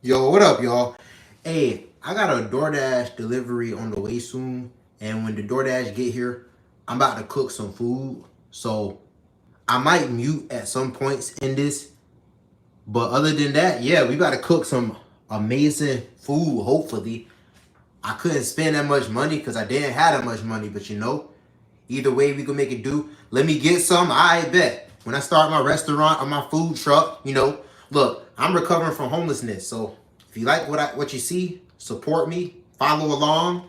Yo, what up, y'all? Hey, I got a DoorDash delivery on the way soon, and when the DoorDash get here, I'm about to cook some food. So I might mute at some points in this, but other than that, yeah, we got to cook some amazing food. Hopefully, I couldn't spend that much money because I didn't have that much money, but either way we can make it do. Let me get some. I bet when I start my restaurant or my food truck, look, I'm recovering from homelessness. So if you like what you see, support me, follow along.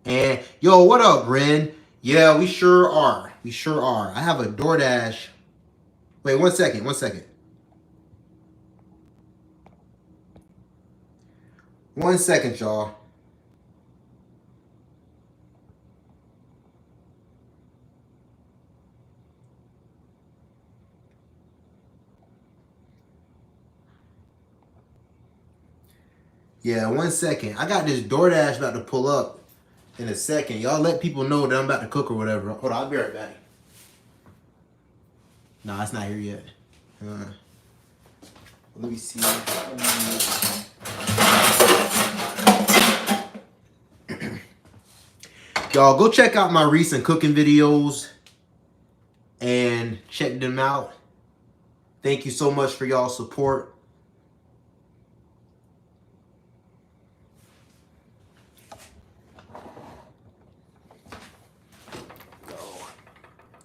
And yo, what up, Ren? Yeah, we sure are. We sure are. I have a DoorDash. Wait, one second, one second. One second, y'all. Yeah, one second. I got this DoorDash about to pull up in a second. Y'all let people know that I'm about to cook or whatever. Hold on, I'll be right back. Nah, it's not here yet. Let me see. Y'all go check out my recent cooking videos and check them out. Thank you so much for y'all support.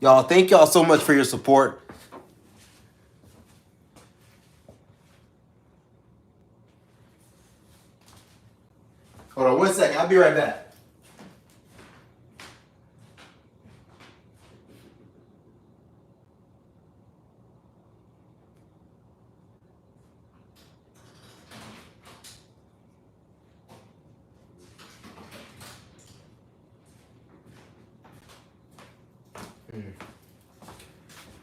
Y'all, thank y'all so much for your support. Hold on one second. I'll be right back.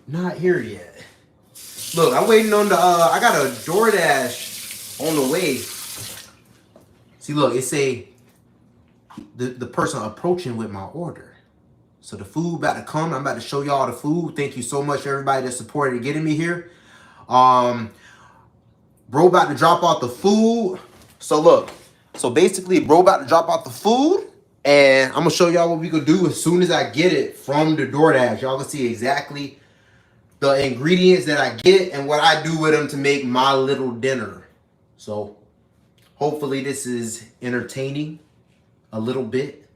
Not here yet. Look, I'm waiting on I got a DoorDash on the way. See, look, it say the person approaching with my order. So the food about to come. I'm about to show y'all the food. Thank you so much, everybody that supported getting me here. Bro about to drop off the food. So look, basically, bro about to drop off the food, and I'm gonna show y'all what we gonna do as soon as I get it from the DoorDash. Y'all can see exactly the ingredients that I get and what I do with them to make my little dinner. So hopefully this is entertaining a little bit.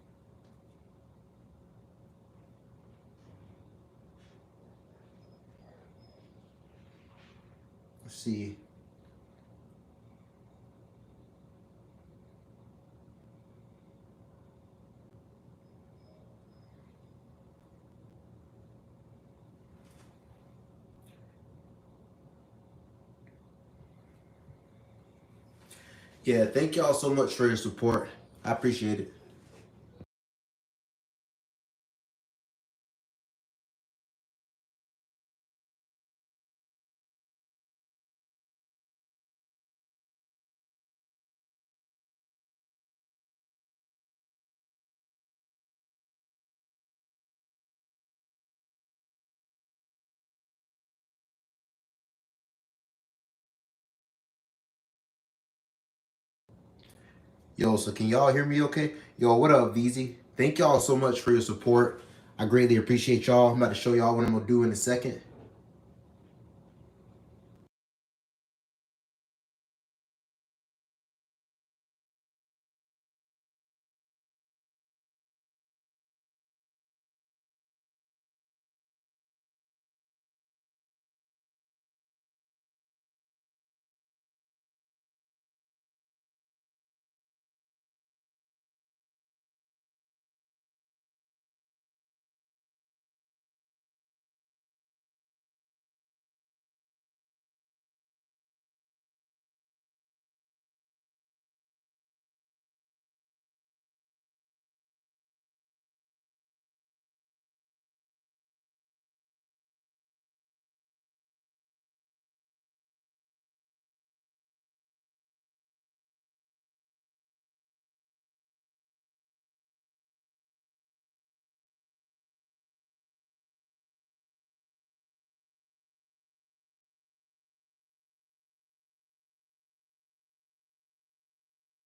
Let's see. Yeah, thank y'all so much for your support. I appreciate it. Yo, so can y'all hear me okay? Yo, what up, VZ? Thank y'all so much for your support. I greatly appreciate y'all. I'm about to show y'all what I'm gonna do in a second.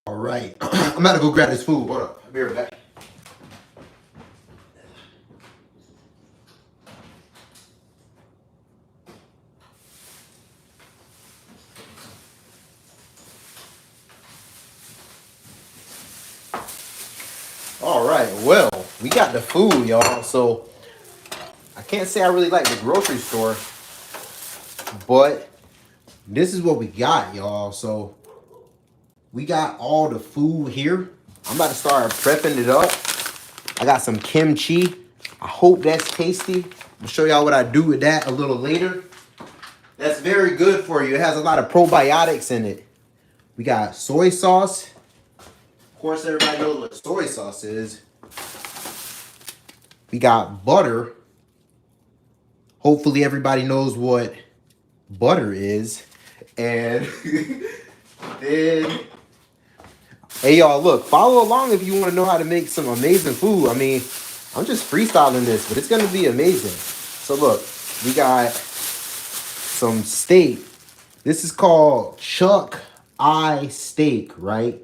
All right, I'm about to go grab this food. Hold up, I'll be right back. All right, well, we got the food, y'all. So I can't say I really like the grocery store, but this is what we got, y'all. So we got all the food here. I'm about to start prepping it up. I got some kimchi. I hope that's tasty. I'll show y'all what I do with that a little later. That's very good for you. It has a lot of probiotics in it. We got soy sauce. Of course, everybody knows what soy sauce is. We got butter. Hopefully, everybody knows what butter is. And then, hey, y'all, look, follow along if you want to know how to make some amazing food. I mean, I'm just freestyling this, but it's going to be amazing. So, look, we got some steak. This is called chuck eye steak, right?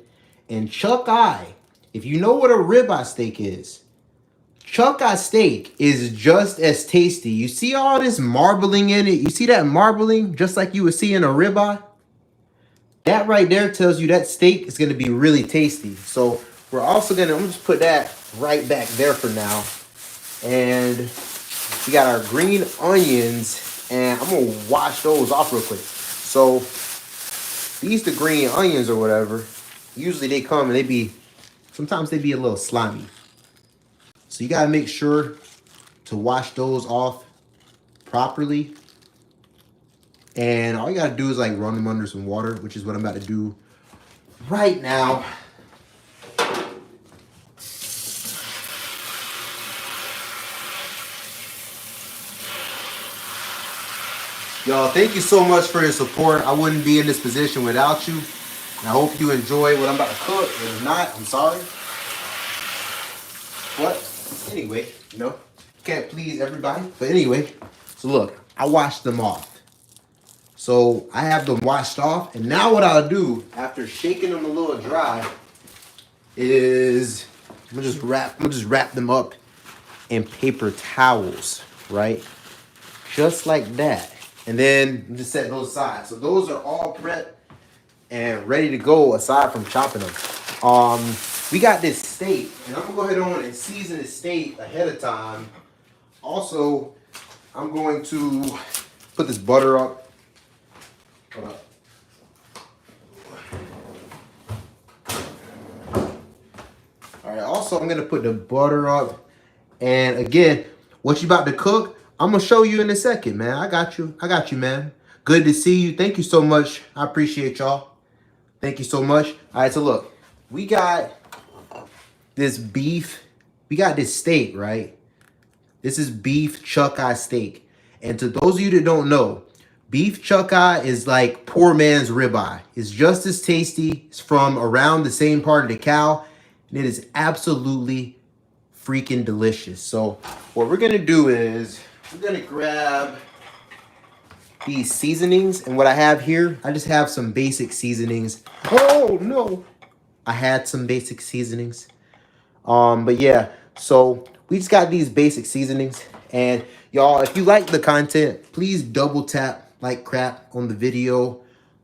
And chuck eye, if you know what a ribeye steak is, chuck eye steak is just as tasty. You see all this marbling in it? You see that marbling just like you would see in a ribeye? That right there tells you that steak is going to be really tasty. So we're also going to, I'm going to just put that right back there for now. And we got our green onions, and I'm going to wash those off real quick. So these the green onions or whatever. Usually they come and sometimes they be a little slimy. So you got to make sure to wash those off properly. And all you got to do is like run them under some water, which is what I'm about to do right now. Y'all, thank you so much for your support. I wouldn't be in this position without you. And I hope you enjoy what I'm about to cook. If not, I'm sorry. But anyway, can't please everybody. But anyway, so look, I washed them off. So I have them washed off. And now what I'll do, after shaking them a little dry, is I'm gonna just wrap them up in paper towels, right? Just like that. And then just set those aside. So those are all prepped and ready to go aside from chopping them. We got this steak, and I'm gonna go ahead on and season the steak ahead of time. Also, I'm going to put this butter up. Hold up. All right, also I'm gonna put the butter up. And again, what you about to cook, I'm gonna show you in a second, man. I got you, man. Good to see you. Thank you so much. I appreciate y'all. Thank you so much. All right, so look, we got this beef. We got this steak, right? This is beef chuck eye steak. And to those of you that don't know, beef chuck eye is like poor man's ribeye. It's just as tasty. It's from around the same part of the cow. And it is absolutely freaking delicious. So what we're gonna do is we're gonna grab these seasonings. And what I have here, I just have some basic seasonings. Oh no, I had some basic seasonings. But yeah, so we just got these basic seasonings. And y'all, if you like the content, please double tap like crap on the video.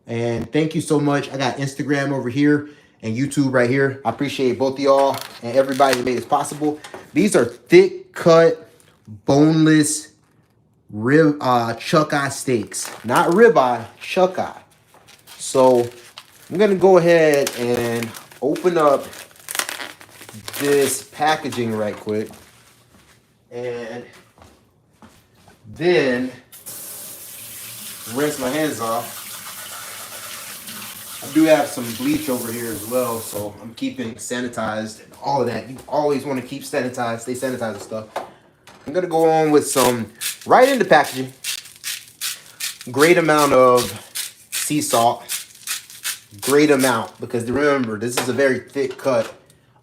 And thank you so much. I got Instagram over here and YouTube right here. I appreciate both of y'all and everybody that made this possible. These are thick cut, boneless chuck eye steaks. Not ribeye, chuck eye. So I'm gonna go ahead and open up this packaging right quick. And then rinse my hands off. I do have some bleach over here as well, so I'm keeping sanitized and all of that. You always want to keep sanitized, stay sanitized and stuff. I'm gonna go on with some, right in the packaging, great amount of sea salt. Great amount, because remember, this is a very thick cut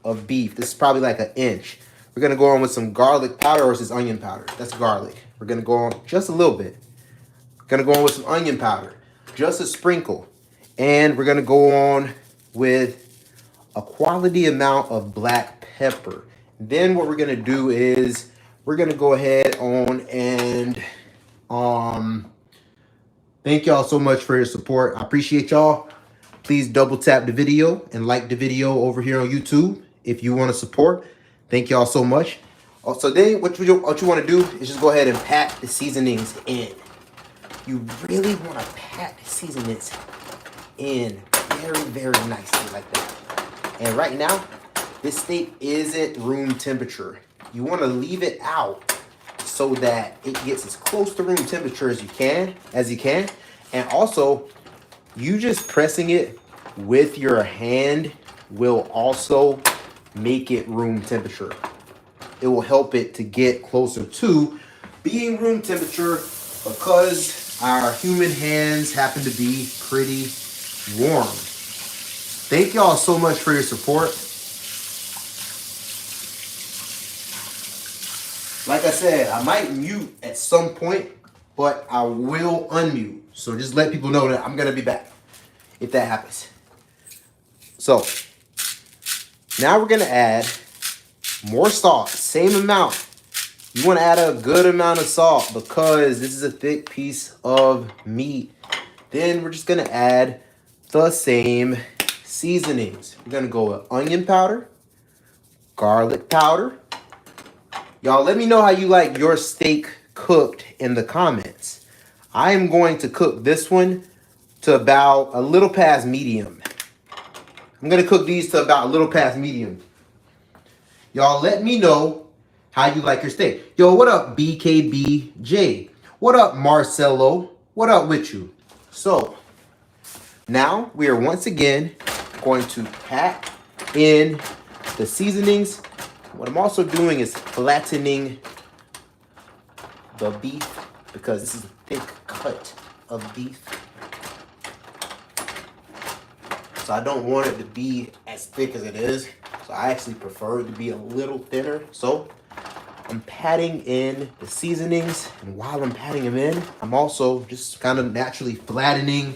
of beef. This is probably like an inch. We're gonna go on with some garlic powder, or is this onion powder? That's garlic. We're gonna go on just a little bit. Gonna go on with some onion powder, just a sprinkle. And we're gonna go on with a quality amount of black pepper. Then what we're gonna do is we're gonna go ahead on and thank y'all so much for your support. I appreciate y'all. Please double tap the video and like the video over here on YouTube if you want to support. Thank y'all so much. Also, then what you want to do is just go ahead and pat the seasonings in. You really want to pat the seasonings in very, very nicely like that. And right now, this steak isn't room temperature. You want to leave it out so that it gets as close to room temperature as you can. And also, you just pressing it with your hand will also make it room temperature. It will help it to get closer to being room temperature because our human hands happen to be pretty warm. Thank y'all so much for your support. Like I said, I might mute at some point, but I will unmute. So just let people know that I'm gonna be back if that happens. So now we're gonna add more salt, same amount. You wanna add a good amount of salt because this is a thick piece of meat. Then we're just gonna add the same seasonings. We're gonna go with onion powder, garlic powder. Y'all let me know how you like your steak cooked in the comments. I am going to cook this one to about a little past medium. I'm gonna cook these to about a little past medium. Y'all let me know how you like your steak. Yo, what up BKBJ? What up Marcelo? What up with you? So, now we are once again going to pat in the seasonings. What I'm also doing is flattening the beef because this is a thick cut of beef. So I don't want it to be as thick as it is. So I actually prefer it to be a little thinner. So I'm patting in the seasonings. And while I'm patting them in, I'm also just kind of naturally flattening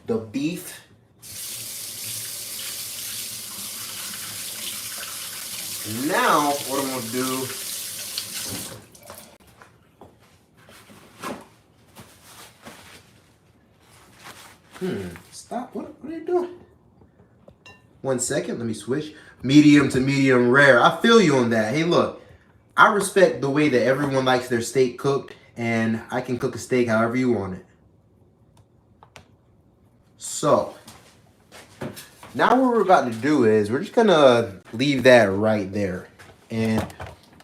the beef. Now, what I'm gonna do, stop, what are you doing? 1 second, let me switch. Medium to medium rare. I feel you on that. Hey, look, I respect the way that everyone likes their steak cooked, and I can cook a steak however you want it. So, now what we're about to do is we're just gonna leave that right there. And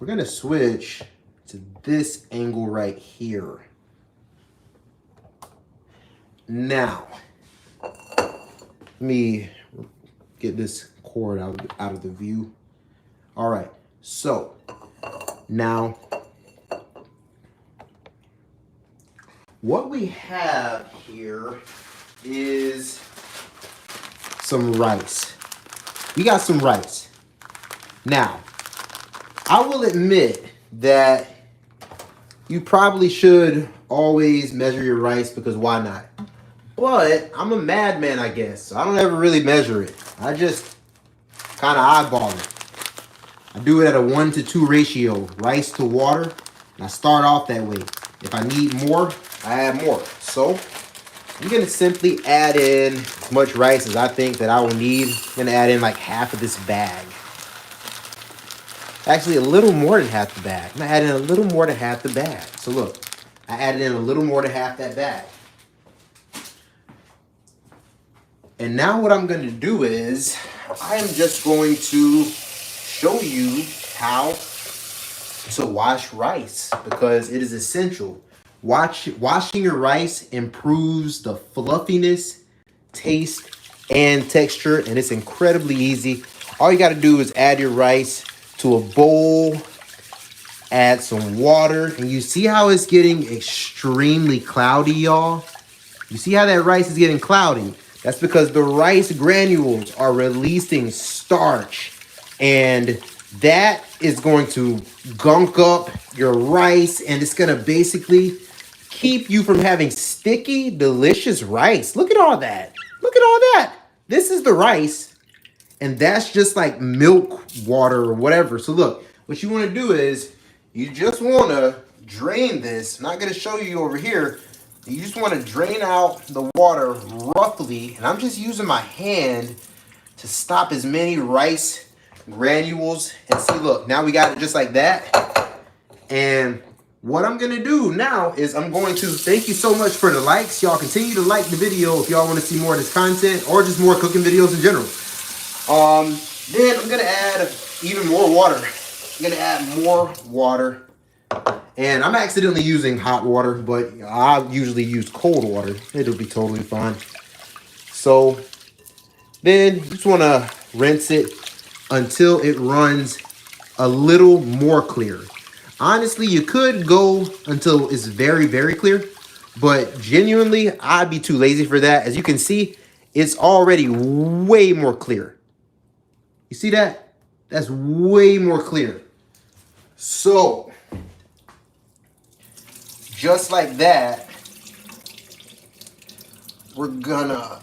we're gonna switch to this angle right here. Now, let me get this cord out of the view. All right, so now what we have here is some rice. We got some rice. Now, I will admit that you probably should always measure your rice because why not? But I'm a madman, I guess. So I don't ever really measure it. I just kind of eyeball it. I do it at a 1-to-2 ratio, rice to water. And I start off that way. If I need more, I add more. So I'm going to simply add in as much rice as I think that I will need. I'm going to add in like half of this bag. Actually, a little more than half the bag. I'm going to add in a little more than half the bag. So look, I added in a little more than half that bag. And now what I'm going to do is I am just going to show you how to wash rice because it is essential. Washing your rice improves the fluffiness, taste, and texture, and it's incredibly easy. All you got to do is add your rice to a bowl, add some water, and you see how it's getting extremely cloudy, y'all? You see how that rice is getting cloudy? That's because the rice granules are releasing starch, and that is going to gunk up your rice, and it's going to basically keep you from having sticky, delicious rice. Look at all that. Look at all that. This is the rice, And that's just like milk water or whatever. So look, what you want to do is you just want to drain this. I'm not going to show you over here. You just want to drain out the water roughly. And I'm just using my hand to stop as many rice granules. And see, look, now we got it just like that. And what I'm going to do now is I'm going to thank you so much for the likes. Y'all continue to like the video if y'all want to see more of this content or just more cooking videos in general. Then I'm going to add even more water. I'm going to add more water. And I'm accidentally using hot water, but I usually use cold water. It'll be totally fine. So then you just want to rinse it until it runs a little more clear. Honestly, you could go until it's very, very clear, but genuinely, I'd be too lazy for that. As you can see, it's already way more clear. You see that? That's way more clear. So, just like that, we're gonna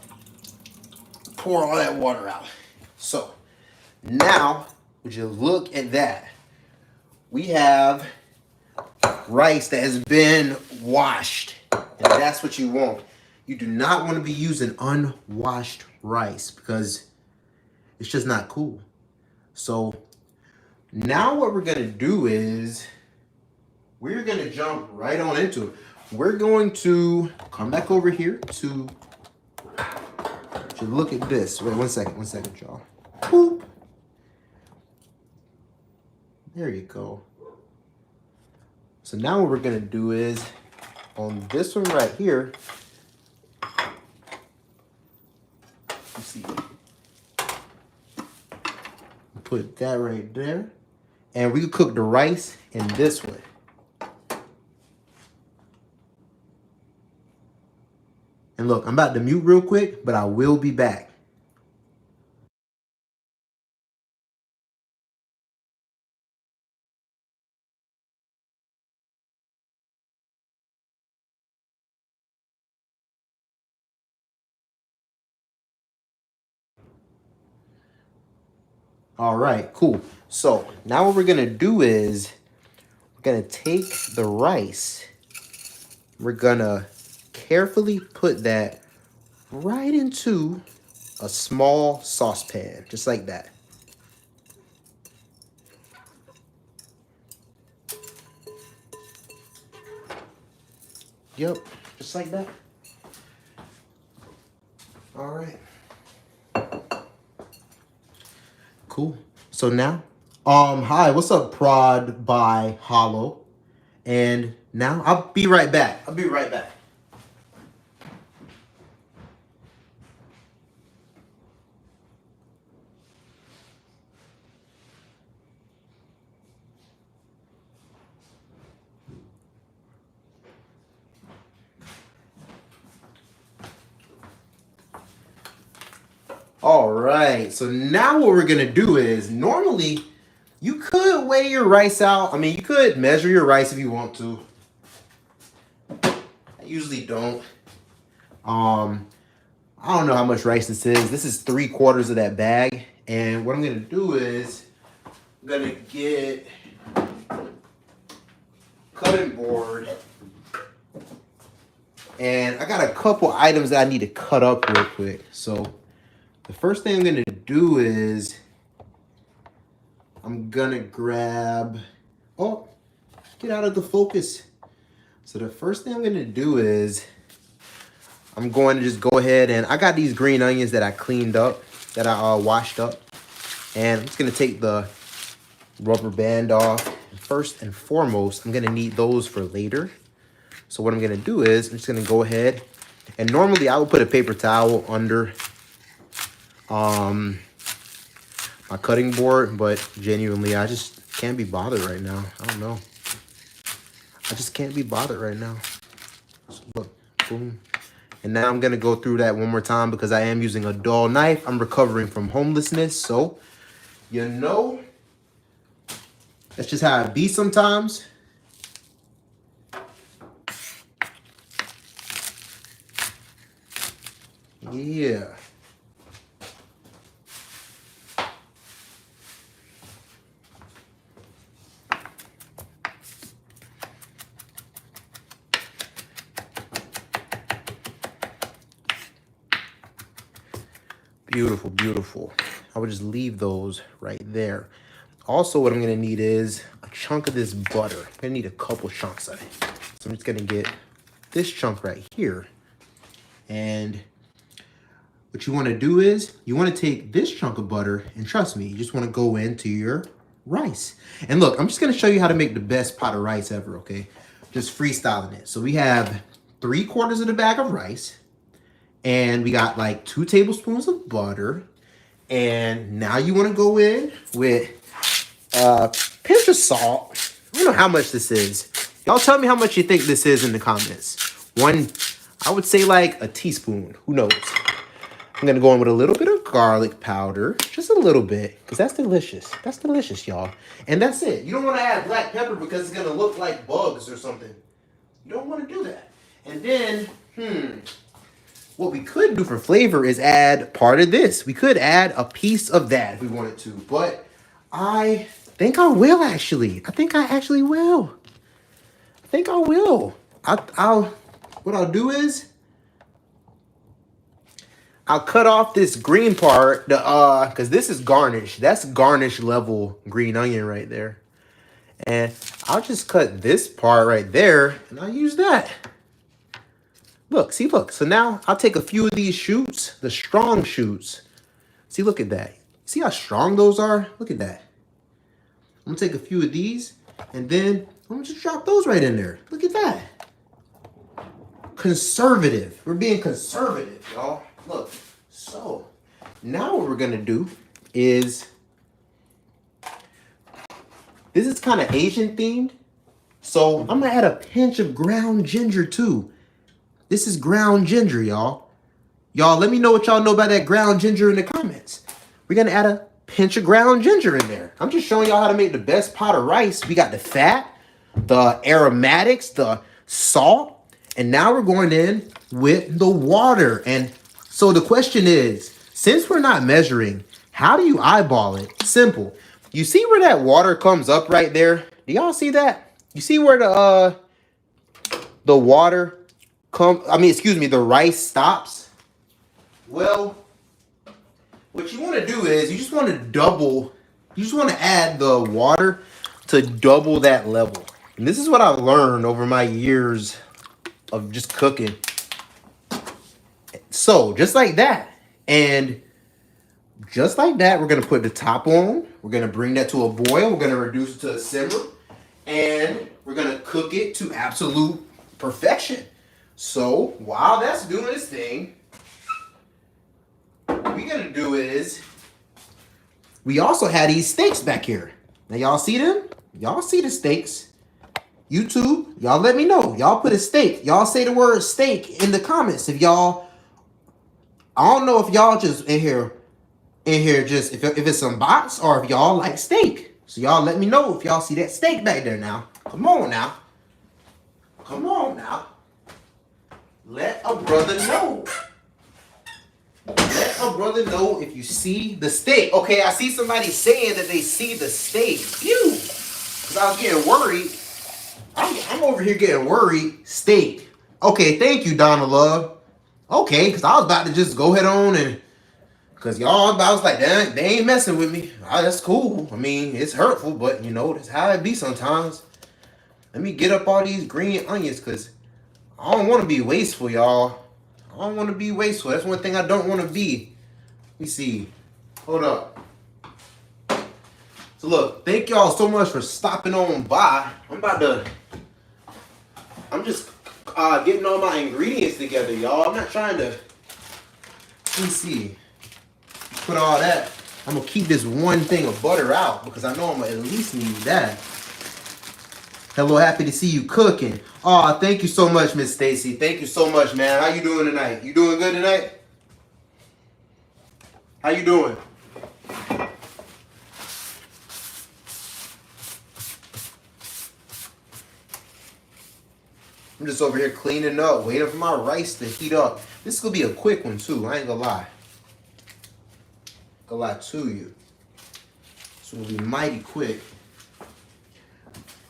pour all that water out. So, now, would you look at that? We have rice that has been washed. And that's what you want. You do not want to be using unwashed rice because it's just not cool. So now what we're going to do is we're going to jump right on into it. We're going to come back over here to look at this. Wait, one second, y'all. Boop. There you go. So now what we're going to do is on this one right here, you see, put that right there. And we could cook the rice in this way. And look, I'm about to mute real quick, but I will be back. All right, cool. So now what we're gonna do is we're gonna take the rice. We're gonna carefully put that right into a small saucepan, just like that. Yep, just like that. All right. Cool. So now, hi, what's up, Prod by Hollow? And now I'll be right back. All right, so now what we're gonna do is normally you could weigh your rice out. I mean, you could measure your rice if you want to. I usually don't. I don't know how much rice this is. This is 3/4 of that bag. And what I'm gonna do is I'm gonna get cutting board. And I got a couple items that I need to cut up real quick. So the first thing I'm gonna do is I'm gonna grab, oh, get out of the focus. So the first thing I'm gonna do is I'm going to just go ahead and I got these green onions that I cleaned up, that I washed up. And I'm just gonna take the rubber band off. First and foremost, I'm gonna need those for later. So what I'm gonna do is I'm just gonna go ahead and normally I would put a paper towel under my cutting board, but genuinely I just can't be bothered right now. I don't know. I just can't be bothered right now. So look, boom. And now I'm gonna go through that one more time because I am using a dull knife. I'm recovering from homelessness, so you know, that's just how it be sometimes. Yeah. Beautiful, beautiful. I would just leave those right there. Also, what I'm gonna need is a chunk of this butter. I'm gonna need a couple chunks of it. So I'm just gonna get this chunk right here. And what you wanna do is, you wanna take this chunk of butter, and trust me, you just wanna go into your rice. And look, I'm just gonna show you how to make the best pot of rice ever, okay? Just freestyling it. So we have 3/4 of the bag of rice, and we got like 2 tablespoons of butter. And now you want to go in with a pinch of salt. I don't know how much this is. Y'all tell me how much you think this is in the comments. I would say like a teaspoon. Who knows? I'm going to go in with a little bit of garlic powder. Just a little bit. Because that's delicious. That's delicious, y'all. And that's it. You don't want to add black pepper because it's going to look like bugs or something. You don't want to do that. And then, what we could do for flavor is add part of this. We could add a piece of that if we wanted to. But I think I will actually. I think I actually will. I think I will. What I'll do is I'll cut off this green part, because this is garnish. That's garnish level green onion right there. And I'll just cut this part right there, and I'll use that. Look, see, look. So now I'll take a few of these shoots, the strong shoots. See, look at that. See how strong those are? Look at that. I'm gonna take a few of these, and then I'm gonna just drop those right in there. Look at that. Conservative. We're being conservative, y'all. Look. So now what we're gonna do is, this is kind of Asian themed. So I'm gonna add a pinch of ground ginger too. This is ground ginger, y'all. Y'all, let me know what y'all know about that ground ginger in the comments. We're gonna add a pinch of ground ginger in there. I'm just showing y'all how to make the best pot of rice. We got the fat, the aromatics, the salt, and now we're going in with the water. And so the question is, since we're not measuring, how do you eyeball it? Simple. You see where that water comes up right there? Do y'all see that? You see where the water the rice stops? Well, what you want to do is you just want to add the water to double that level. And this is what I've learned over my years of just cooking. So, just like that. And just like that, we're going to put the top on. We're going to bring that to a boil. We're going to reduce it to a simmer. And we're going to cook it to absolute perfection. So, while that's doing its thing, what we're going to do is, we also had these steaks back here. Now, y'all see them? Y'all see the steaks. YouTube, y'all let me know. Y'all put a steak. Y'all say the word steak in the comments. If y'all, I don't know if y'all just in here just, if it's some bots or if y'all like steak. So y'all let me know if y'all see that steak back there now. Come on now. Come on now. Let a brother know. Let a brother know if you see the steak. Okay, I see somebody saying that they see the steak. Phew. Because I was getting worried. I'm over here getting worried. Steak. Okay, thank you, Donna Love. Okay, because I was about to just go ahead on and, because y'all, I was like, they ain't messing with me. That's cool. I mean, it's hurtful, but you know, that's how it be sometimes. Let me get up all these green onions, because I don't want to be wasteful, y'all. I don't want to be wasteful. That's one thing I don't want to be. Let me see. Hold up. So look, thank y'all so much for stopping on by. I'm just getting all my ingredients together, y'all. I'm not trying to, let me see. Put all that. I'm going to keep this one thing of butter out because I know I'm going to at least need that. Hello, happy to see you cooking. Oh, thank you so much, Miss Stacy. Thank you so much, man. How you doing tonight? You doing good tonight? How you doing? I'm just over here cleaning up, waiting for my rice to heat up. This is going to be a quick one, too. I ain't going to lie. Gonna lie to you. This will be mighty quick.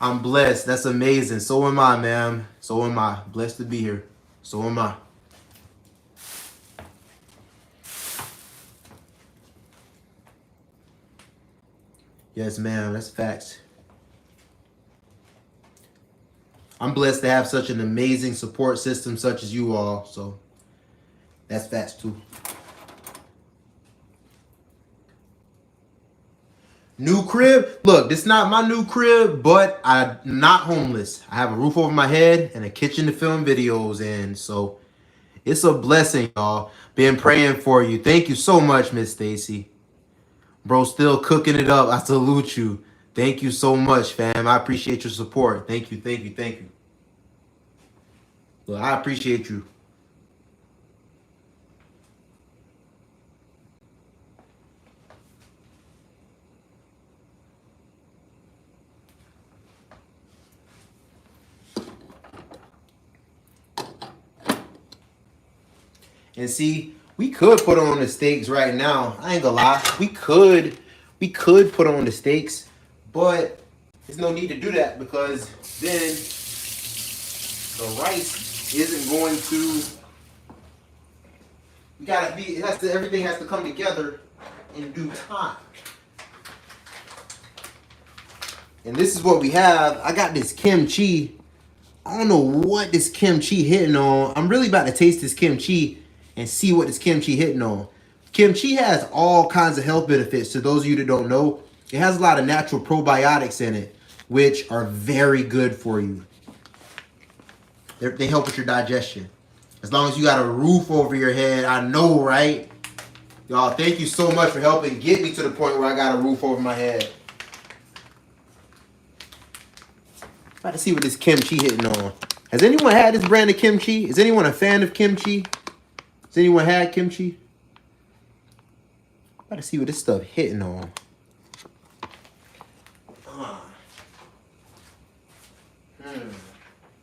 I'm blessed. That's amazing. So am I, ma'am. So am I. Blessed to be here. So am I. Yes, ma'am. That's facts. I'm blessed to have such an amazing support system such as you all. So that's facts too. New crib. Look, this is not my new crib, but I'm not homeless. I have a roof over my head and a kitchen to film videos in. So it's a blessing, y'all. Been praying for you. Thank you so much, Miss Stacy. Bro, still cooking it up. I salute you. Thank you so much, fam. I appreciate your support. Thank you, thank you, thank you. Look, I appreciate you. And see, we could put on the steaks right now. I ain't gonna lie. We could put on the steaks, but there's no need to do that because then the rice isn't going to. We gotta be. It has to. Everything has to come together in due time. And this is what we have. I got this kimchi. I don't know what this kimchi hitting on. I'm really about to taste this kimchi and see what this kimchi hitting on. Kimchi has all kinds of health benefits. To those of you that don't know, it has a lot of natural probiotics in it, which are very good for you. They help with your digestion. As long as you got a roof over your head, I know, right? Y'all, thank you so much for helping get me to the point where I got a roof over my head. About to see what this kimchi hitting on. Has anyone had this brand of kimchi? Is anyone a fan of kimchi? Has anyone had kimchi? About to see what this stuff hitting on.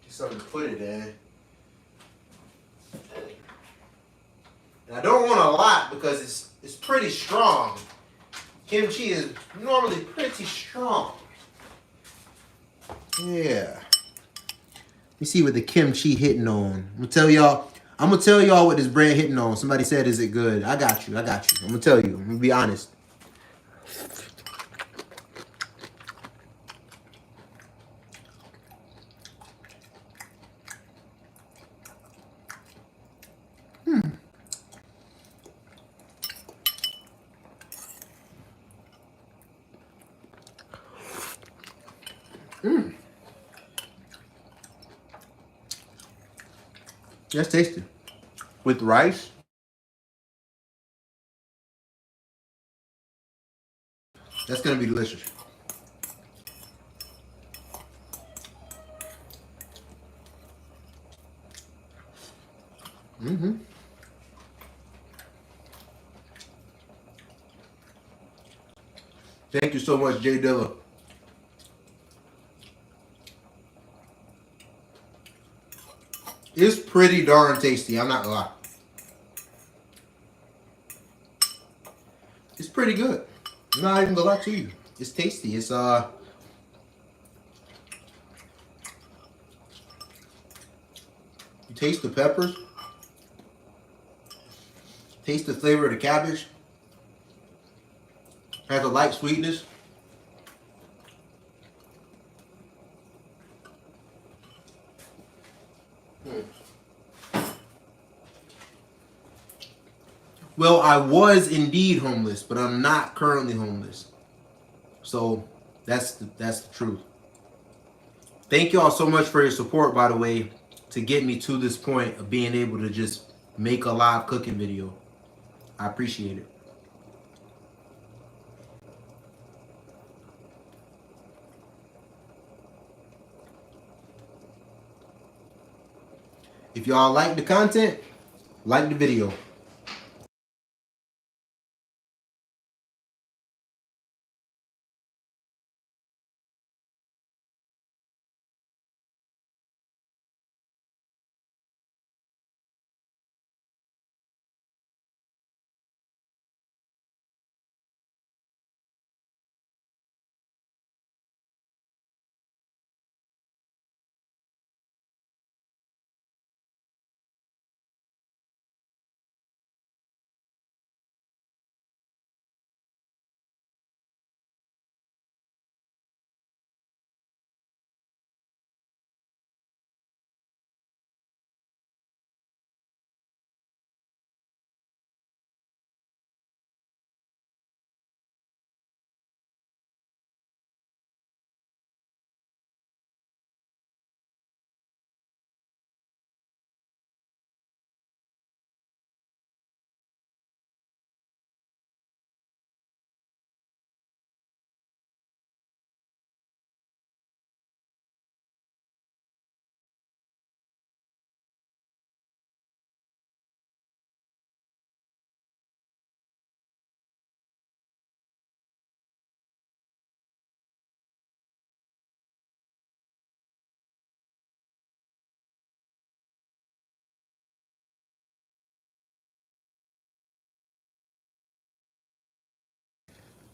Just something to put it in. And I don't want a lot because it's pretty strong. Kimchi is normally pretty strong. Yeah. Let me see what the kimchi hitting on. I'm gonna tell y'all what this bread hitting on. Somebody said, is it good? I got you. I'm gonna tell you. I'm gonna be honest. That's tasty. With rice. That's gonna be delicious. Mm-hmm. Thank you so much, Jay Dilla. It's pretty darn tasty. I'm not gonna lie. It's pretty good. I'm not even gonna lie to you. It's tasty. It's you taste the peppers, taste the flavor of the cabbage. Has a light sweetness. Well, I was indeed homeless, but I'm not currently homeless. So that's the truth. Thank y'all so much for your support, by the way, to get me to this point of being able to just make a live cooking video. I appreciate it. If y'all like the content, like the video.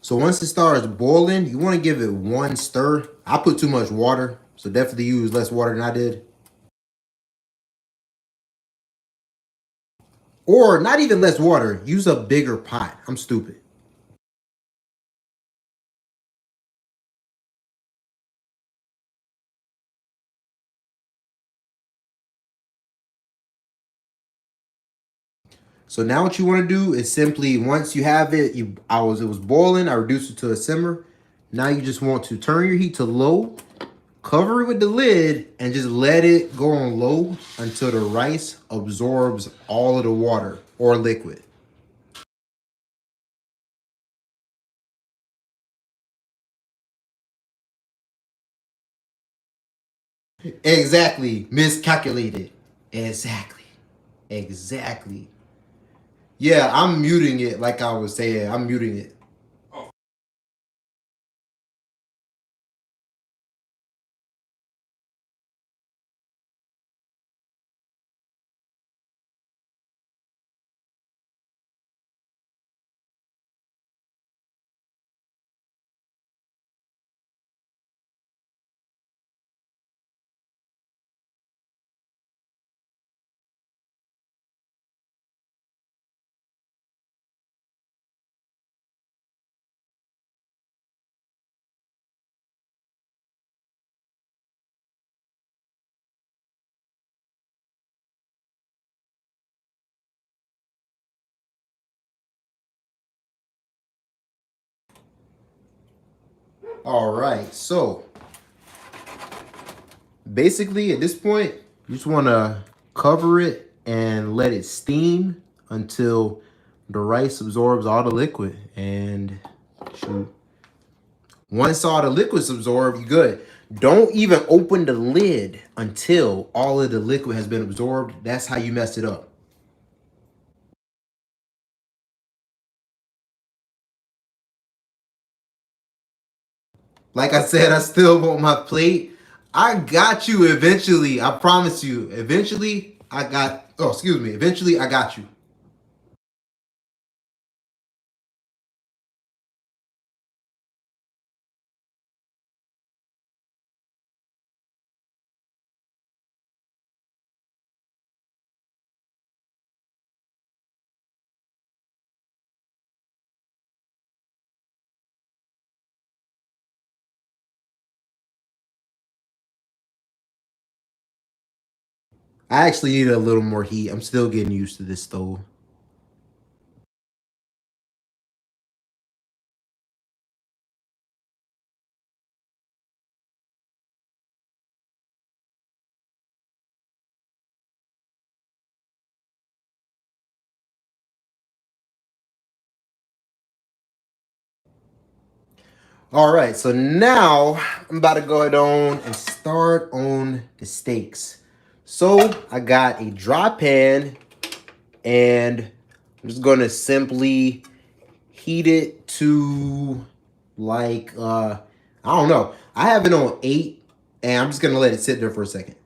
So once it starts boiling, you want to give it one stir. I put too much water, so definitely use less water than I did. Or not even less water, use a bigger pot. I'm stupid. So now what you want to do is simply once you have it, it was boiling, I reduced it to a simmer. Now you just want to turn your heat to low, cover it with the lid, and just let it go on low until the rice absorbs all of the water or liquid. Exactly. Miscalculated. Exactly. Exactly. Yeah, I'm muting it like I was saying. I'm muting it. All right. So basically, at this point, you just want to cover it and let it steam until the rice absorbs all the liquid. And shoot, once all the liquid's absorbed, you good. Don't even open the lid until all of the liquid has been absorbed. That's how you mess it up. Like I said, I still want my plate. I got you eventually. I promise you. Eventually, I got. Oh, excuse me. Eventually, I got you. I actually need a little more heat. I'm still getting used to this stove. All right, so now I'm about to go ahead on and start on the steaks. So I got a dry pan and I'm just gonna simply heat it to like I don't know. I have it on 8 and I'm just gonna let it sit there for a second.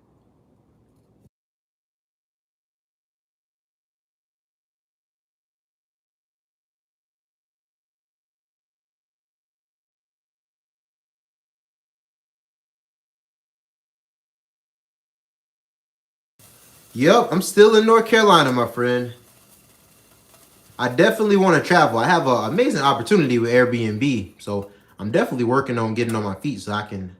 Yep, I'm still in North Carolina, my friend. I definitely want to travel. I have an amazing opportunity with Airbnb, so I'm definitely working on getting on my feet so I can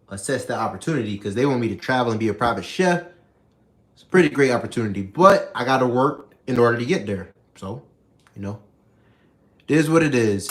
assess that opportunity because they want me to travel and be a private chef. It's a pretty great opportunity, but I got to work in order to get there. So, you know, it is what it is.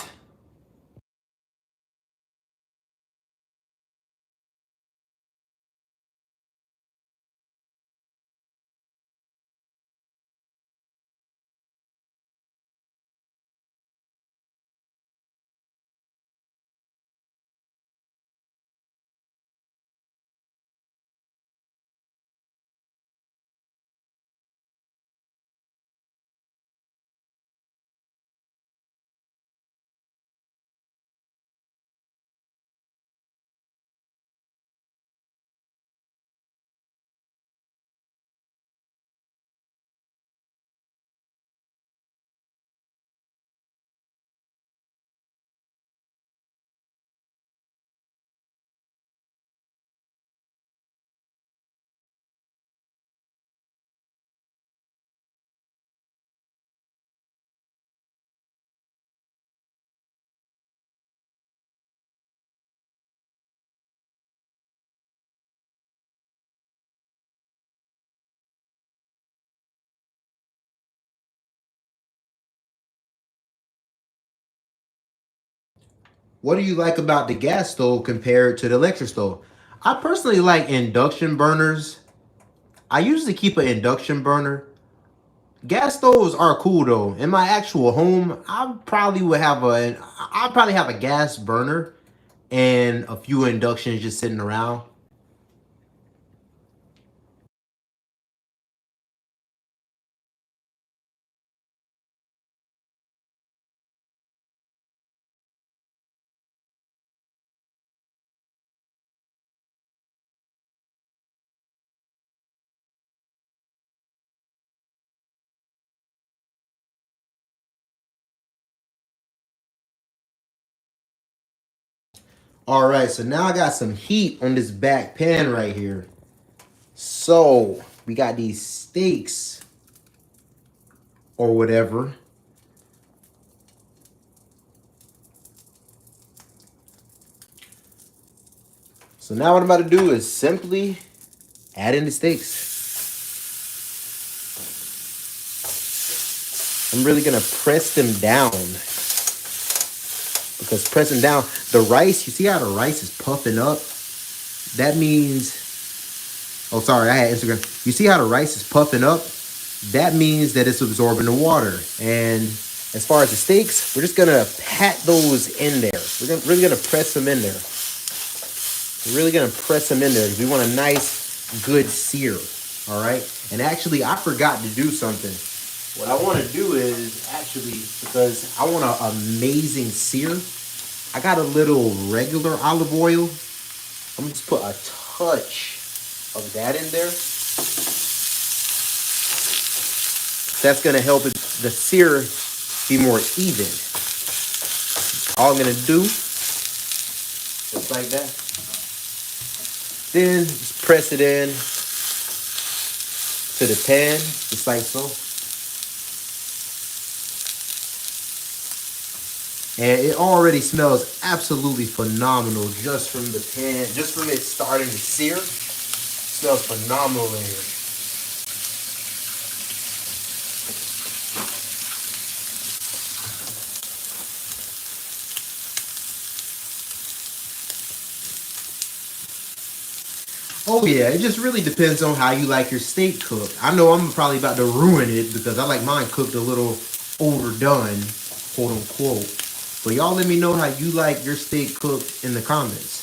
What do you like about the gas stove compared to the electric stove? I personally like induction burners. I usually keep an induction burner. Gas stoves are cool though. In my actual home, I'll probably have a gas burner and a few inductions just sitting around. All right, so now I got some heat on this back pan right here. So we got these steaks or whatever. So now what I'm about to do is simply add in the steaks. I'm really gonna press them down because pressing down the rice, you see how the rice is puffing up? That means, oh, sorry, I had Instagram. You see how the rice is puffing up? That means that it's absorbing the water. And as far as the steaks, we're just gonna pat those in there. Really gonna press them in there. We're really gonna press them in there because we want a nice, good sear. All right. And actually, I forgot to do something. What I want to do is actually, because I want an amazing sear, I got a little regular olive oil. I'm gonna just put a touch of that in there. That's gonna help the sear be more even. All I'm gonna do, just like that. Then just press it in to the pan, just like so. And it already smells absolutely phenomenal just from the pan, just from it starting to sear. It smells phenomenal in here. Oh yeah, it just really depends on how you like your steak cooked. I know I'm probably about to ruin it because I like mine cooked a little overdone, quote unquote. But y'all let me know how you like your steak cooked in the comments.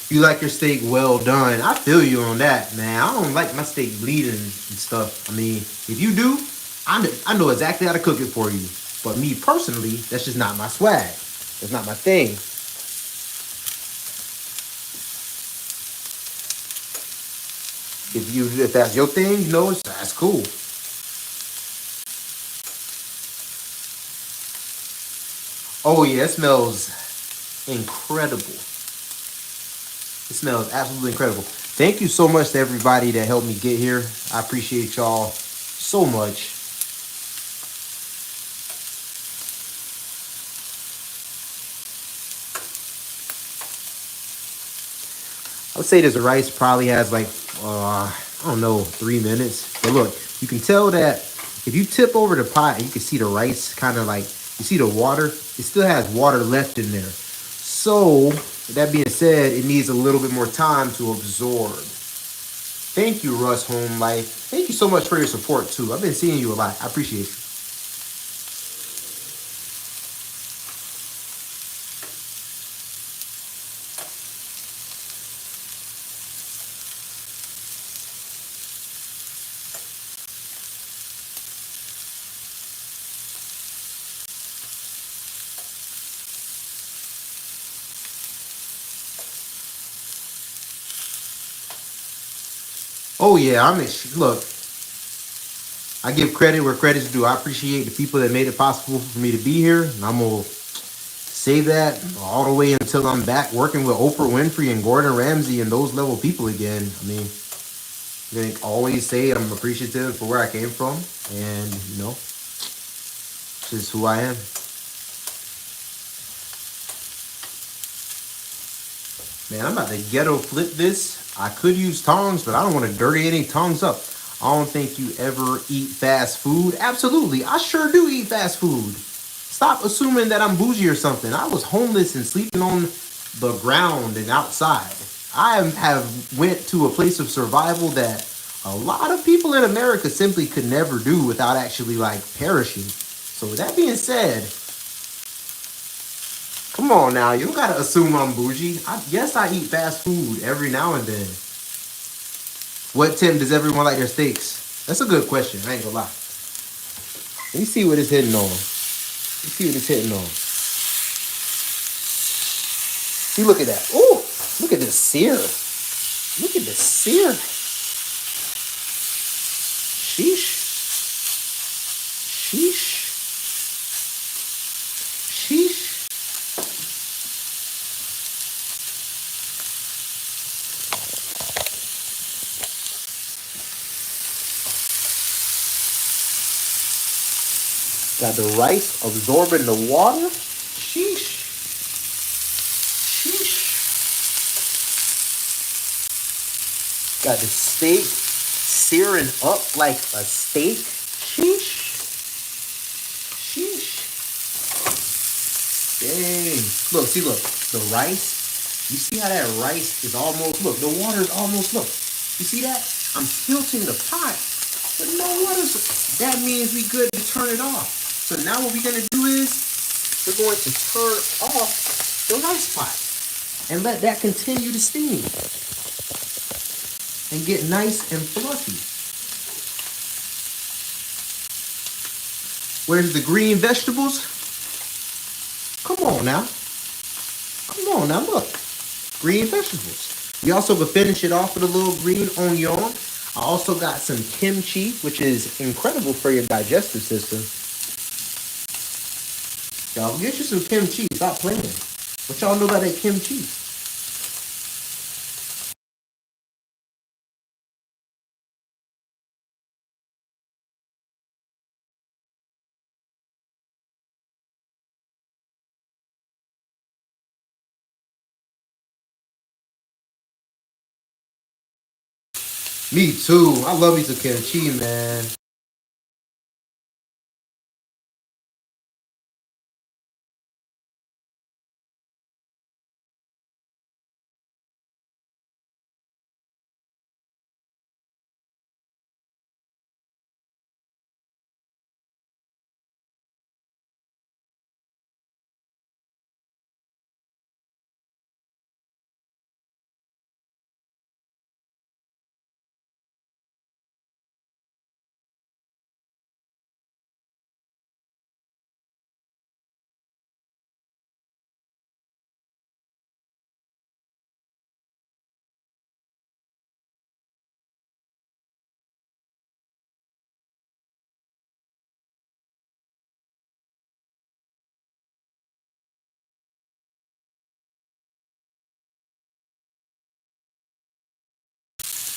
You like your steak well done. I feel you on that, man. I don't like my steak bleeding and stuff. I mean, if you do, I know exactly how to cook it for you. But me personally, that's just not my swag. That's not my thing. If that's your thing, you know, that's cool. Oh yeah, it smells incredible. It smells absolutely incredible. Thank you so much to everybody that helped me get here. I appreciate y'all so much. I would say this rice probably has like I don't know, 3 minutes. But look, you can tell that if you tip over the pot, you can see the rice kind of like you see the water. It still has water left in there. So with that being said, it needs a little bit more time to absorb. Thank you, Russ Home Life. Thank you so much for your support too. I've been seeing you a lot. I appreciate you. Oh yeah, look. I give credit where credit's due. I appreciate the people that made it possible for me to be here, and I'm gonna say that all the way until I'm back working with Oprah Winfrey and Gordon Ramsay and those level people again. I mean, I'm gonna always say I'm appreciative for where I came from, and you know, this is who I am. Man, I'm about to ghetto flip this. I could use tongs, but I don't want to dirty any tongs up. I don't think you ever eat fast food. Absolutely, I sure do eat fast food. Stop assuming that I'm bougie or something. I was homeless and sleeping on the ground and outside. I have went to a place of survival that a lot of people in America simply could never do without actually like perishing. So with that being said, come on now, you don't gotta assume I'm bougie. Yes, I eat fast food every now and then. What, Tim, does everyone like their steaks? That's a good question, I ain't gonna lie. Let me see what it's hitting on. Let's see what it's hitting on. See, look at that. Oh, look at this sear. Look at the sear. Sheesh. Sheesh. Sheesh. Got the rice absorbing the water. Sheesh. Sheesh. Got the steak searing up like a steak. Sheesh. Sheesh. Dang. Look, see, look. The rice. You see how that rice is almost, look, the water is almost, look. You see that? I'm tilting the pot. But no water. That means we good to turn it off. So now what we're going to do is we're going to turn off the rice pot and let that continue to steam and get nice and fluffy. Where's the green vegetables? Come on now. Come on now, look. Green vegetables. We also will finish it off with a little green onion. I also got some kimchi, which is incredible for your digestive system. Y'all get you some kimchi. Stop playing. What y'all know about that kimchi? Me too. I love me some kimchi, man.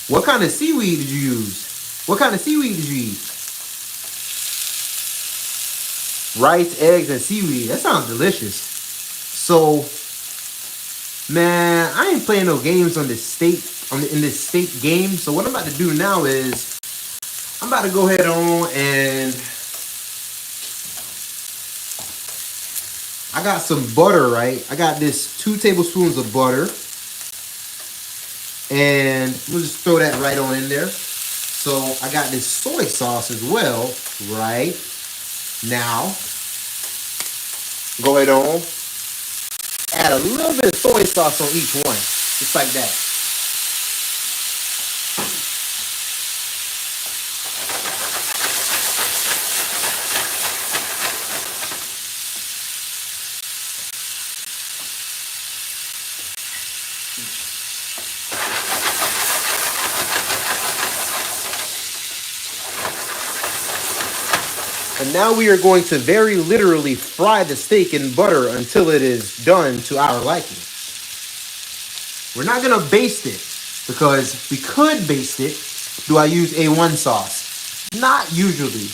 What kind of seaweed did you use? What kind of seaweed did you eat? Rice, eggs, and seaweed. That sounds delicious. So, man, I ain't playing no games on this in this steak game. So what I'm about to do now is I'm about to go ahead on and I got some butter, right? I got this 2 tablespoons of butter. And we'll just throw that right on in there. So I got this soy sauce as well, right? Now, go ahead on. Add a little bit of soy sauce on each one. Just like that. now we are going to very literally fry the steak in butter until it is done to our liking. We're not gonna baste it because we could baste it. Do I use A1 sauce? Not usually.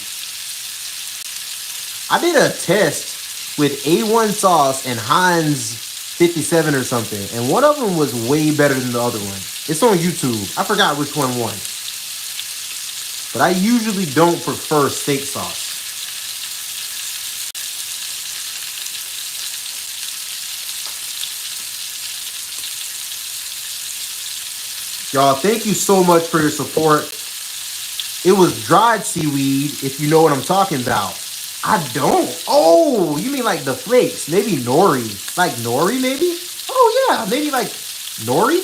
I did a test with A1 sauce and Heinz 57 or something, and one of them was way better than the other one. It's on YouTube. I forgot which one won. But I usually don't prefer steak sauce. Y'all, thank you so much for your support. It was dried seaweed, if you know what I'm talking about. I don't. Oh, you mean like the flakes? Maybe nori. Like nori, maybe? Oh, yeah. Maybe like nori?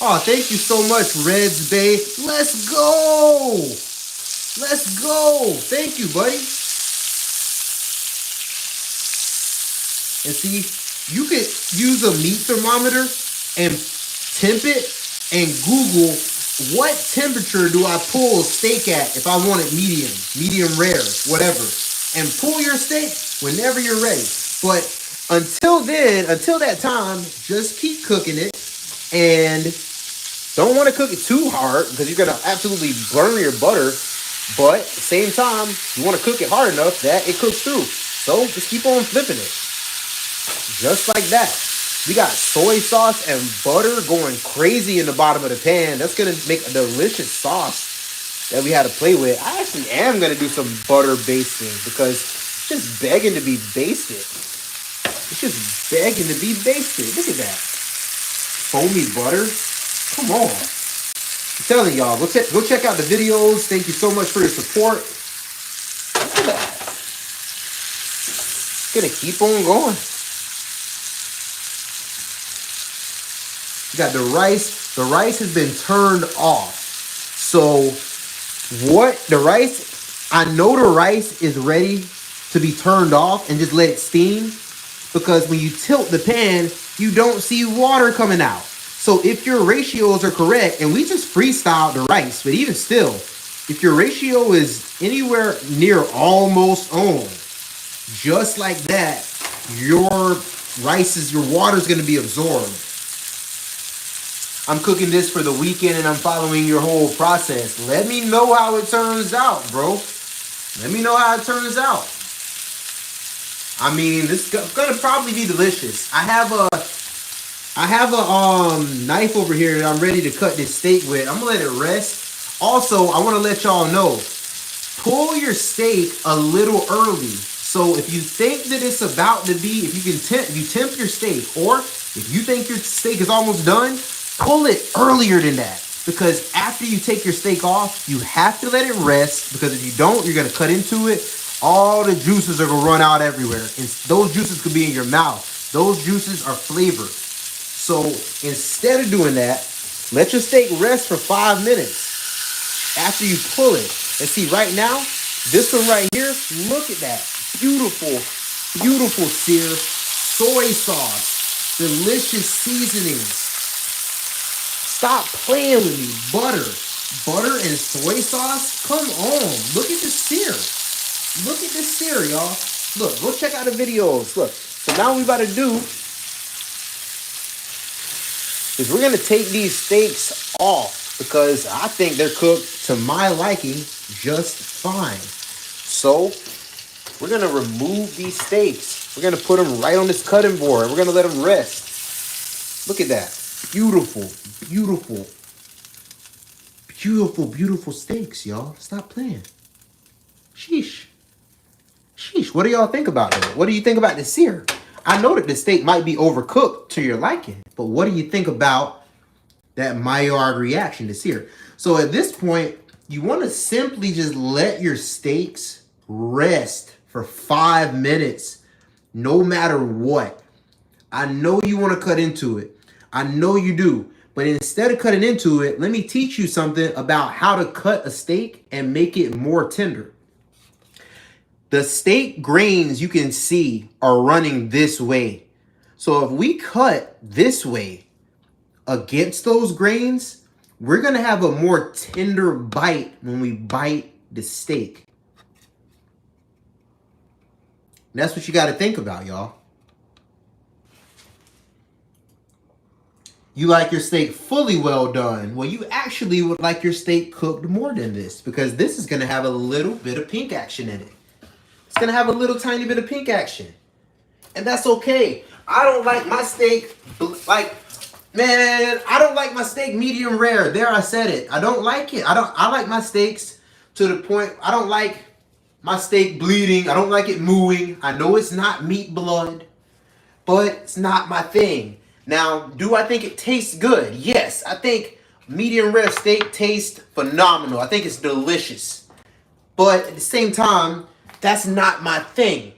Oh, thank you so much, Reds Bay. Let's go. Let's go. Thank you, buddy. And see, you could use a meat thermometer and temp it and Google what temperature do I pull steak at if I want it medium rare, whatever. And pull your steak whenever you're ready. But until then, until that time, just keep cooking it. And don't want to cook it too hard because you're going to absolutely burn your butter. But at the same time, you want to cook it hard enough that it cooks through. So just keep on flipping it. Just like that. We got soy sauce and butter going crazy in the bottom of the pan. That's going to make a delicious sauce that we had to play with. I actually am going to do some butter basting because it's just begging to be basted. It's just begging to be basted. Look at that. Foamy butter. Come on. I'm telling y'all, go check out the videos. Thank you so much for your support. Look at that. It's going to keep on going. You got the rice. The rice has been turned off. So what the rice, I know the rice is ready to be turned off and just let it steam, because when you tilt the pan, you don't see water coming out. So if your ratios are correct, and we just freestyled the rice, but even still, if your ratio is anywhere near almost on, just like that, your water is going to be absorbed. I'm cooking this for the weekend and I'm following your whole process. Let me know how it turns out, bro. Let me know how it turns out. I mean, this is gonna probably be delicious. I have a knife over here that I'm ready to cut this steak with. I'm gonna let it rest. Also, I want to let y'all know, pull your steak a little early. So if you think that it's about to be, if you temp your steak, or if you think your steak is almost done, pull it earlier than that, because after you take your steak off, you have to let it rest, because if you don't, you're going to cut into it. All the juices are going to run out everywhere, and those juices could be in your mouth. Those juices are flavor. So instead of doing that, let your steak rest for 5 minutes after you pull it. And see, right now, this one right here, look at that. Beautiful, beautiful sear, soy sauce, delicious seasonings. Stop playing with me. Butter and soy sauce. Come on. Look at this sear. Look at this sear, y'all. Look, go check out the videos. Look. So now what we about to do is we're going to take these steaks off, because I think they're cooked to my liking just fine. So we're going to remove these steaks. We're going to put them right on this cutting board. We're going to let them rest. Look at that. Beautiful, beautiful, beautiful, beautiful steaks, y'all. Stop playing. Sheesh. Sheesh. What do y'all think about it? What do you think about the sear? I know that the steak might be overcooked to your liking, but what do you think about that Maillard reaction to sear? So at this point, you want to simply just let your steaks rest for 5 minutes, no matter what. I know you want to cut into it. I know you do. But instead of cutting into it, let me teach you something about how to cut a steak and make it more tender. The steak grains, you can see, are running this way. So if we cut this way, against those grains, we're going to have a more tender bite when we bite the steak. And that's what you got to think about, y'all. You like your steak fully well done. Well, you actually would like your steak cooked more than this, because this is going to have a little bit of pink action in it. It's going to have a little tiny bit of pink action. And that's okay. I don't like my steak, I don't like my steak medium rare. There, I said it. I don't like it. I like my steaks to the point, I don't like my steak bleeding. I don't like it mooing. I know it's not meat blood, but it's not my thing. Now, do I think it tastes good? Yes, I think medium rare steak tastes phenomenal. I think it's delicious. But at the same time, that's not my thing.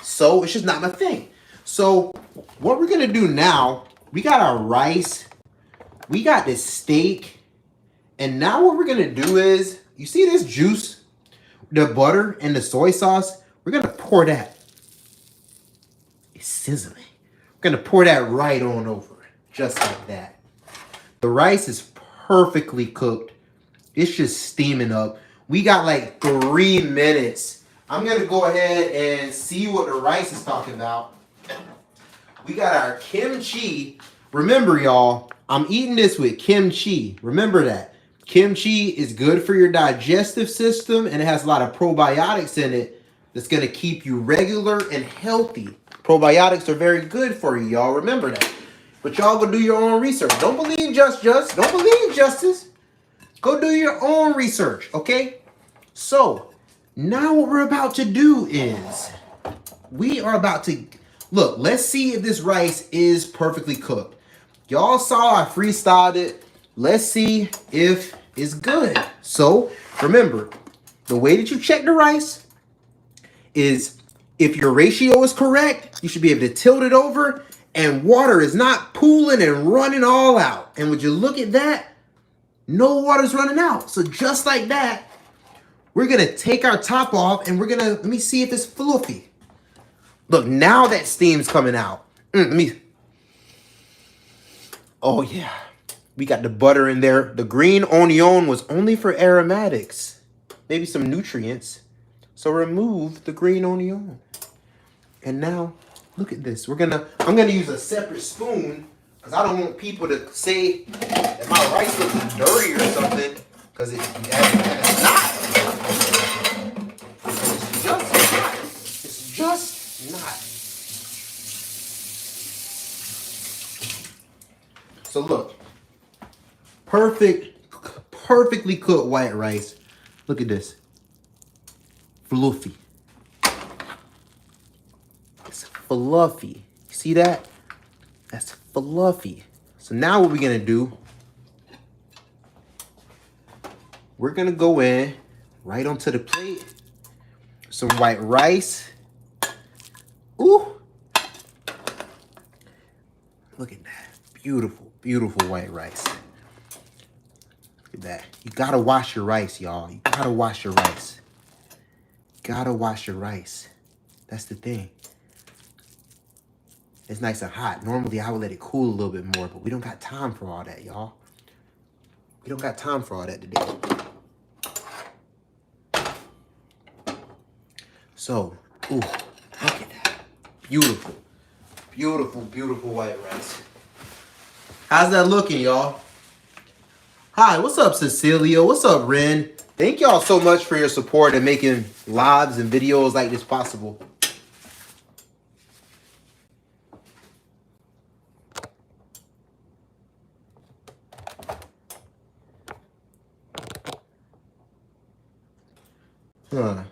So it's just not my thing. So what we're going to do now, we got our rice, we got this steak, and now what we're going to do is, you see this juice, the butter and the soy sauce? We're going to pour that. It's sizzling. We're going to pour that right on over, just like that. The rice is perfectly cooked. It's just steaming up. We got like 3 minutes. I'm going to go ahead and see what the rice is talking about. We got our kimchi. Remember, y'all, I'm eating this with kimchi. Remember that. Kimchi is good for your digestive system, and it has a lot of probiotics in it that's going to keep you regular and healthy. Probiotics are very good for you, y'all. Remember that. But y'all go do your own research. Don't believe just. Don't believe justice. Go do your own research, okay? So, now what we're about to do is, we are about to, look, let's see if this rice is perfectly cooked. Y'all saw I freestyled it. Let's see if it's good. So, remember, the way that you check the rice is, if your ratio is correct, you should be able to tilt it over and water is not pooling and running all out. And would you look at that? No water's running out. So just like that, we're going to take our top off and we're going to, let me see if it's fluffy. Look, now that steam's coming out. Oh yeah. We got the butter in there. The green onion was only for aromatics. Maybe some nutrients. So remove the green onion. And now, look at this. I'm gonna use a separate spoon, because I don't want people to say that my rice looks dirty or something, because it's not. It's just not. It's just not. So look, perfectly cooked white rice. Look at this. Fluffy. It's fluffy. See that? That's fluffy. So now what we're gonna do, we're gonna go in right onto the plate. Some white rice. Ooh. Look at that. Beautiful, beautiful white rice. Look at that. You gotta wash your rice, y'all. You gotta wash your rice. Gotta wash your rice. That's the thing. It's nice and hot. Normally, I would let it cool a little bit more, but we don't got time for all that, y'all. We don't got time for all that today. So, ooh, look at that. Beautiful. Beautiful, beautiful white rice. How's that looking, y'all? Hi, what's up, Cecilia? What's up, Ren? Thank y'all so much for your support and making lives and videos like this possible.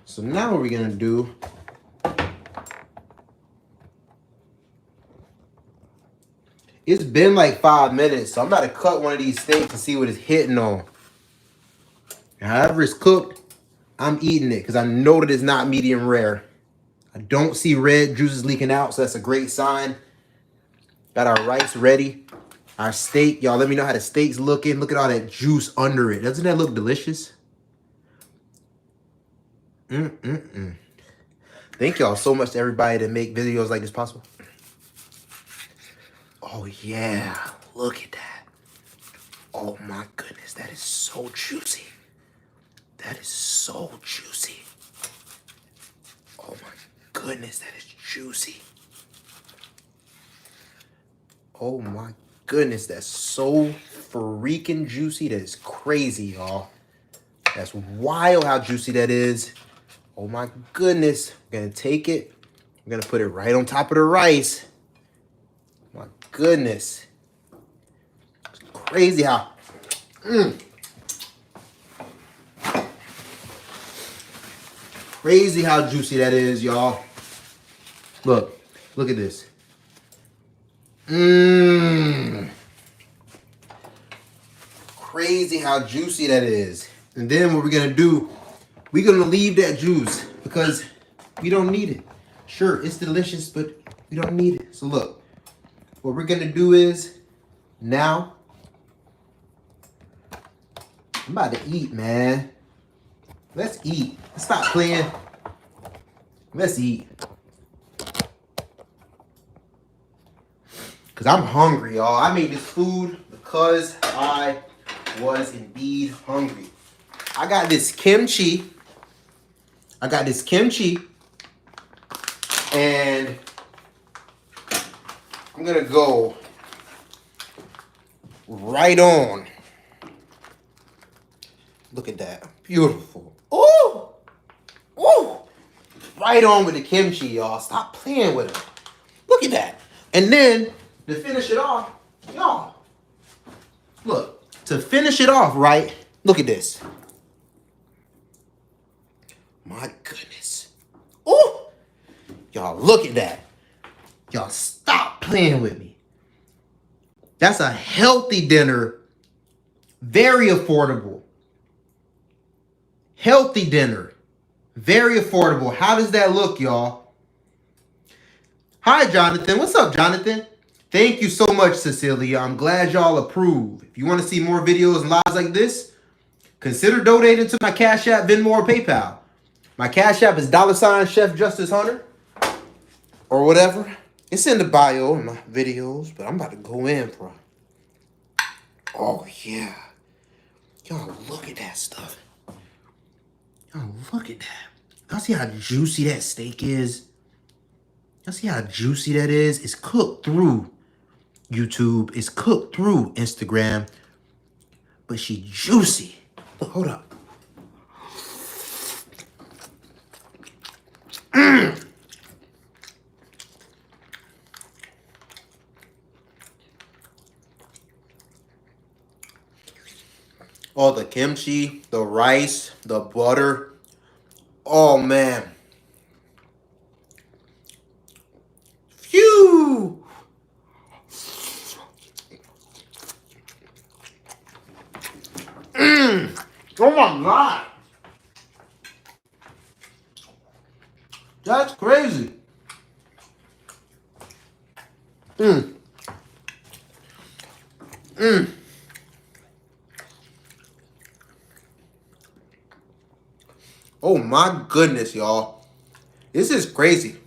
So now what we're gonna do, it's been like 5 minutes, so I'm about to cut one of these steaks and see what it's hitting on. However it's cooked, I'm eating it because I know that it's not medium rare. I don't see red juices leaking out, so that's a great sign. Got our rice ready. Our steak, y'all let me know how the steak's looking. Look at all that juice under it. Doesn't that look delicious? Thank y'all so much to everybody that make videos like this possible. Oh yeah, look at that. goodness, that is so juicy. That is so juicy. Oh my goodness, that is juicy. Oh my goodness, that's so freaking juicy. That is crazy, y'all. That's wild how juicy that is. Oh my goodness. I'm gonna take it. I'm gonna put it right on top of the rice. My goodness. It's crazy how. Crazy how juicy that is, y'all. Look at this. Crazy how juicy that is. And then what we're gonna do, we're gonna leave that juice because we don't need it. Sure, it's delicious, but we don't need it. So look, what we're gonna do is now, I'm about to eat, man. Let's eat. Let's stop playing. Let's eat. Because I'm hungry, y'all. I made this food because I was indeed hungry. I got this kimchi. And I'm going to go right on. Look at that. Beautiful. Ooh! Ooh! Right on with the kimchi, y'all. Stop playing with it. Look at that. And then, to finish it off, y'all. Look, to finish it off, right? Look at this. My goodness. Ooh! Y'all, look at that. Y'all, stop playing with me. That's a healthy dinner. Very affordable. Healthy dinner. Very affordable. How does that look, y'all? Hi, Jonathan. What's up, Jonathan? Thank you so much, Cecilia. I'm glad y'all approve. If you want to see more videos and lives like this, consider donating to my Cash App, Venmo, or PayPal. My Cash App is $ChefJusticeHunter or whatever. It's in the bio in my videos, but I'm about to go in, bro. Oh, yeah. Y'all, look at that stuff. Y'all, look at that. Y'all see how juicy that steak is? Y'all see how juicy that is? It's cooked through YouTube. It's cooked through Instagram. But she juicy. Look, hold up. Oh, the kimchi, the rice, the butter. Oh, man. Phew. Oh, my God. That's crazy. Oh my goodness, y'all. This is crazy.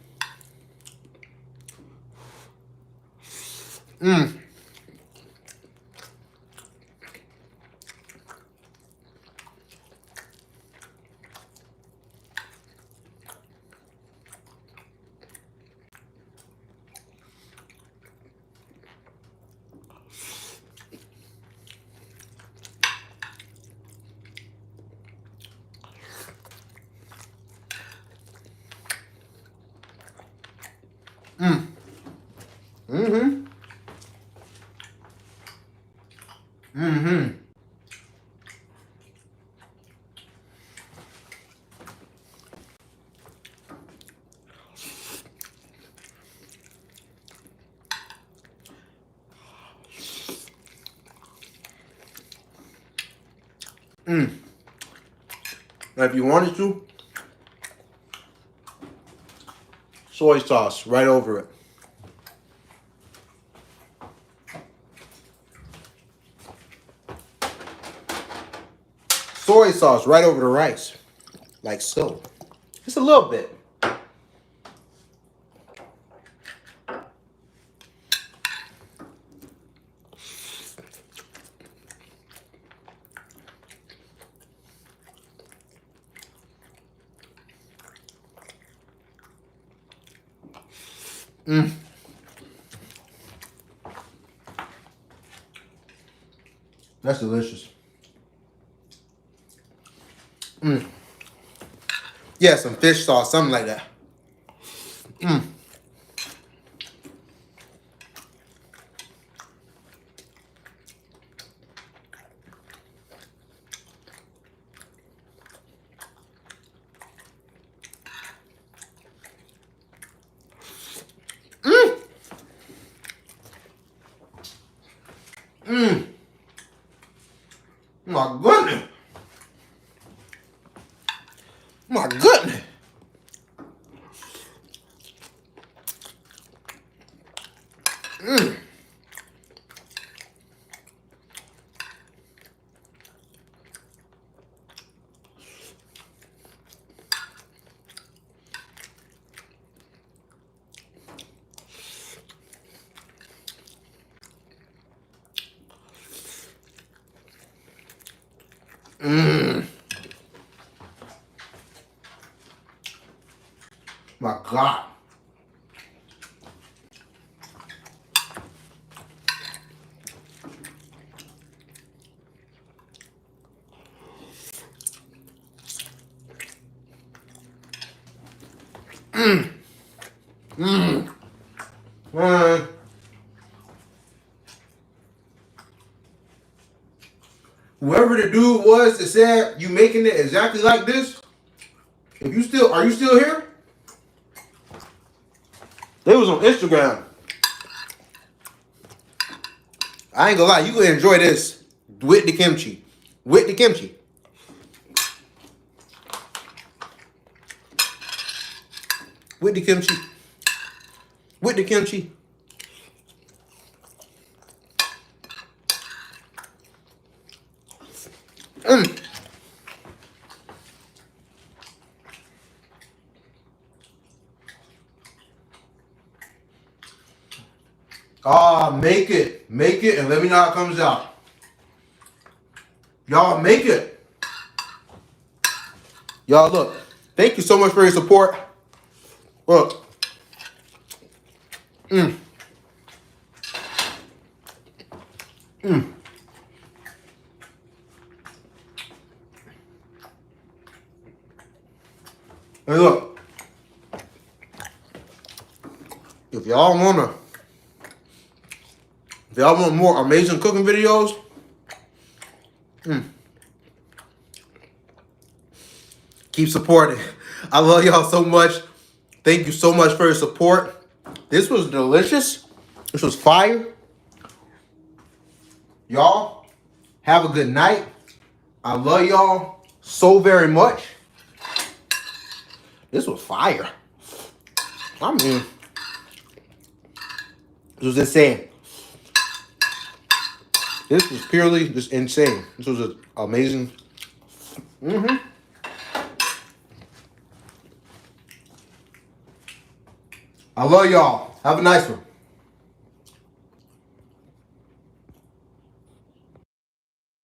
Now, if you wanted to, soy sauce right over it. Soy sauce right over the rice. Like so. Just a little bit. Mm. That's delicious. Mm. Yeah, some fish sauce, something like that. Mm. Mm. Mm. My goodness. My goodness. Mm. Mm. My God. Mm. Mm. Mm. Whoever the dude was that said you making it exactly like this, if you still are you still here? They was on Instagram. I ain't gonna lie, you gonna enjoy this with the kimchi. With the kimchi. With the kimchi. With the kimchi. Mm. Make it. Make it and let me know how it comes out. Y'all make it. Y'all look. Thank you so much for your support. Look. Mm. Mm. Hey look. If y'all want more amazing cooking videos, keep supporting. I love y'all so much. Thank you so much for your support. This was delicious. This was fire. Y'all, have a good night. I love y'all so very much. This was fire. I mean, this was insane. This was purely just insane. This was an amazing. I love y'all. Have a nice one.